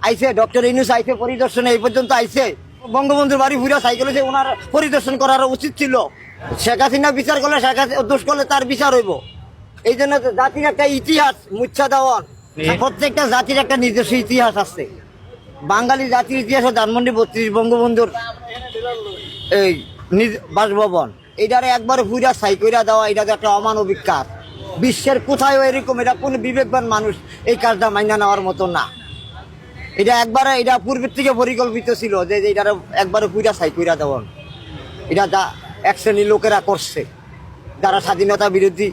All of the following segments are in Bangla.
আইছে ডক্টর ইউনূস আইছে পরিদর্শনে, এই পর্যন্ত আইছে। বঙ্গবন্ধুর বাড়ি ঘুরে সাইকেলে যে ওনার পরিদর্শন করার উচিত ছিল। শেখ হাসিনা বিচার করলে, শেখ হাসিনা দোষ করলে তার বিচার হইব। এই জন্য জাতির একটা ইতিহাস মুচ্ছা দেওয়ার, প্রত্যেকটা জাতির একটা নিজস্ব ইতিহাস আছে। বাঙালি জাতির ইতিহাসে ধানমন্ডি 32 বঙ্গবন্ধুর এই বাসভবন, এটারে একবার ঘুরা সাই কইরা দেওয়া, এটা তো একটা অমানবিক কাজ। বিশ্বের কোথায় এরকম, এটা কোন বিবেকবান মানুষ এই কাজটা মাইনা নেওয়ার মতো না। এটা একবারে, এটা পূর্বের থেকে পরিকল্পিত ছিল যে এটার একবারে পুরা সাই কইরা দেওয়া। এটা যা এক শ্রেণীর লোকেরা করছে, যারা স্বাধীনতা বিরোধী,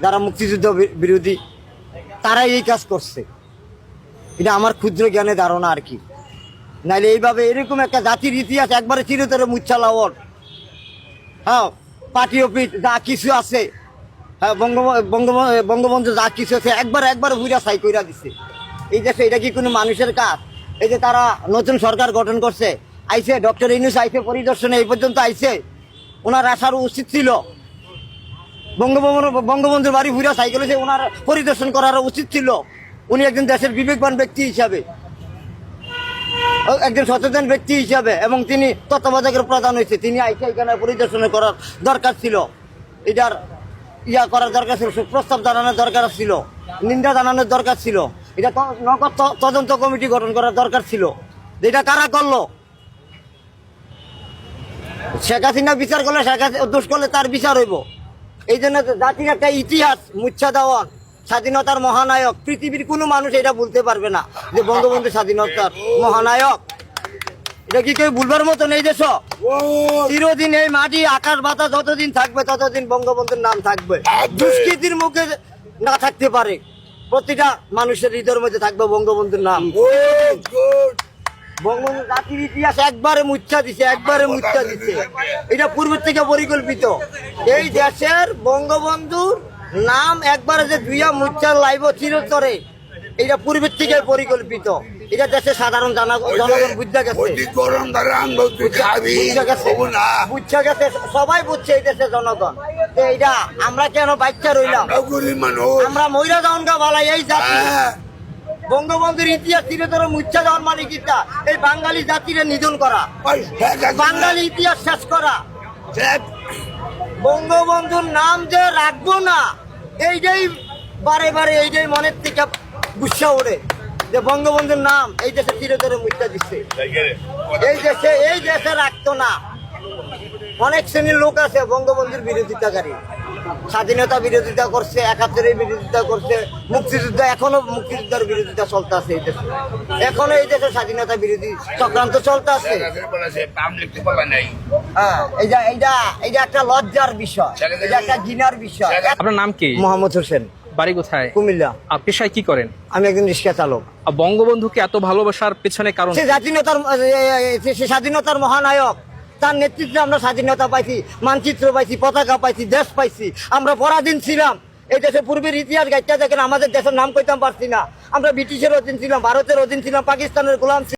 যারা মুক্তিযুদ্ধ বিরোধী, তারাই এই কাজ করছে। এটা আমার ক্ষুদ্র জ্ঞানে ধারণা আর কি। নাইলে এইভাবে এরকম একটা জাতির ইতিহাস একবারে চিরতরে মুচ্ছা লাওয়ার। হ্যাঁ, পার্টি অফিস যা কিছু আছে, হ্যাঁ, বঙ্গবন্ধু যা কিছু আছে একবার ঘুরা সাই কইরা দিছে এই দেশে। এটা কি কোনো মানুষের কাজ? এই যে তারা নতুন সরকার গঠন করছে, আইছে ডক্টর ইউনূস আইছে পরিদর্শনে, এই পর্যন্ত আইছে। ওনার আসার উচিত ছিল। বঙ্গবন্ধুর বাড়ি ঘুরে সাইকেলে যে ওনার পরিদর্শন করার উচিত ছিল। উনি একজন দেশের বিবেকবান ব্যক্তি হিসাবে, একজন সচেতন ব্যক্তি হিসাবে, এবং তিনি তত্ত্বাবধায়কের প্রধান হয়েছে, তিনি আইসা এখানে পরিদর্শন করার দরকার ছিল। এটার করার দরকার ছিল, প্রস্তাব জানানোর দরকার ছিল, নিন্দা জানানোর দরকার ছিল। এটা নগদ তদন্ত কমিটি গঠন করার দরকার ছিল। এটা কারা করলো? শেখ হাসিনা বিচার করলে, শেখ হাসিনা দোষ করলে তার বিচার হইব। এই জন্য জাতির একটা ইতিহাস মুচ্ছা দেওয়ার, স্বাধীনতার মহানায়ক। পৃথিবীর কোনো মানুষ এটা বলতে পারবে না যে বঙ্গবন্ধু স্বাধীনতার মহানায়ক। এটা কি কেউ ভুলবার মতো নেই? দেশ চিরদিন এই মাটি আকাশ বাতাস যতদিন থাকবে ততদিন বঙ্গবন্ধুর নাম থাকবে। দুষ্কৃতির মুখে না থাকতে পারে, প্রতিটা মানুষের হৃদয়ের মধ্যে থাকবে বঙ্গবন্ধুর নাম। বঙ্গবন্ধু জাতির ইতিহাস একবারে মুচ্ছা দিছে, একবারে মুচ্ছা দিছে। এটা পূর্বের থেকে পরিকল্পিত। এই দেশের বঙ্গবন্ধুর নাম একবারে যে দুইয়া মুচ্ছা লাইব চিরতরে, এটা পূর্বের থেকে পরিকল্পিত। এটা দেশের সাধারণ জনগণ বুঝা গেছে, বুঝা গেছে, সবাই বুঝছে এই দেশের জনগণ। এইটা আমরা কেন বাচ্চা রইলাম? আমরা মহিলা জনগা বালাই এই জাতি। বঙ্গবন্ধুর ইতিহাস চিরতরে মুচ্ছা দেওয়ার মানে কিটা? এই বাঙালি জাতিরে নিধন করা, বাঙালি ইতিহাস শেষ করা। বঙ্গবন্ধুর নাম যে রাখবো না, এইটাই বারে বারে এইটাই মনের থেকে গুচ্ছা ওঠে যে বঙ্গবন্ধুর নাম এই দেশে চিরতরে মুচ্ছা দিচ্ছে। এই দেশে রাখতো না। অনেক শ্রেণীর লোক আছে বঙ্গবন্ধুর বিরোধিতাকারী, স্বাধীনতা বিরোধিতা করছে, ৭১-এর বিরোধিতা করছে, মুক্তিযুদ্ধ, এখনো মুক্তিযুদ্ধের বিরোধিতা চলতে আছে এই দেশে। এখনো এই দেশে স্বাধীনতা বিরোধী চক্রান্ত চলতে আছে। হ্যাঁ, এইটা একটা লজ্জার বিষয়, এটা একটা ঘৃণার বিষয়। আপনার নাম কি? মোহাম্মদ হোসেন। বাড়ি কোথায়? কুমিল্লা। পেশায় কি করেন? আমি একজন রিক্সা চালক। বঙ্গবন্ধুকে এত ভালোবাসার পেছনে কারণ? সে স্বাধীনতার মহানায়ক, তার নেতৃত্বে আমরা স্বাধীনতা পাইছি, মানচিত্র পাইছি, পতাকা পাইছি, দেশ পাইছি। আমরা পরাধীন ছিলাম। এই দেশে পূর্বের ইতিহাস গাইতে দেখেন, আমাদের দেশের নাম কইতাম পারছি না। আমরা ব্রিটিশের অধীন ছিলাম, ভারতের অধীন ছিলাম, পাকিস্তানের গোলাম ছিলাম।